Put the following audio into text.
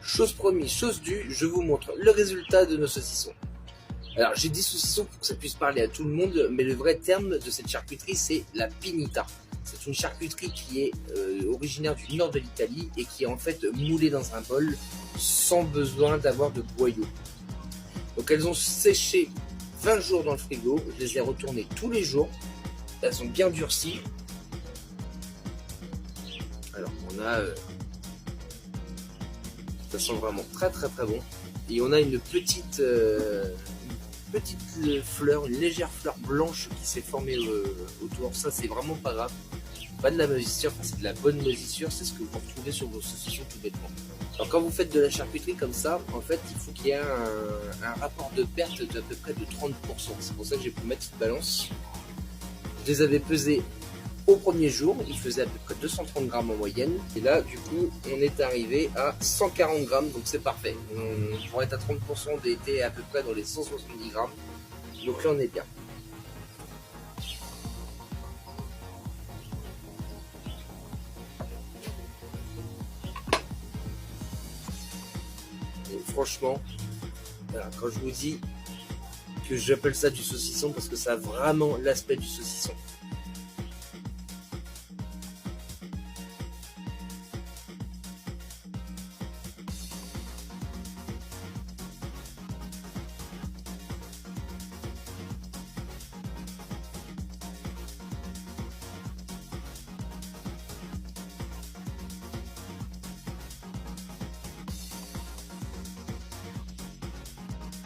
Chose promise, chose due, je vous montre le résultat de nos saucissons. Alors j'ai dit saucisson pour que ça puisse parler à tout le monde, mais le vrai terme de cette charcuterie c'est la pinita. C'est une charcuterie qui est originaire du nord de l'Italie et qui est en fait moulée dans un bol sans besoin d'avoir de boyaux. Donc elles ont séché 20 jours dans le frigo, je les ai retournées tous les jours, elles sont bien durcies. Alors on a, ça sent vraiment très bon, et on a une petite fleur, une légère fleur blanche qui s'est formée autour, ça c'est vraiment pas grave. Pas de la moisissure, enfin, c'est de la bonne moisissure, c'est ce que vous retrouvez sur vos saucissons tout bêtement. Alors quand vous faites de la charcuterie comme ça, en fait il faut qu'il y ait un rapport de perte d'à peu près de 30%. C'est pour ça que j'ai pu mettre cette balance. Je les avais pesés au premier jour, ils faisaient à peu près 230 grammes en moyenne. Et là du coup on est arrivé à 140 grammes, donc c'est parfait. On pourrait être à 30%, on était à peu près dans les 170 grammes. Donc là on est bien. Et franchement, voilà, quand je vous dis que j'appelle ça du saucisson, parce que ça a vraiment l'aspect du saucisson.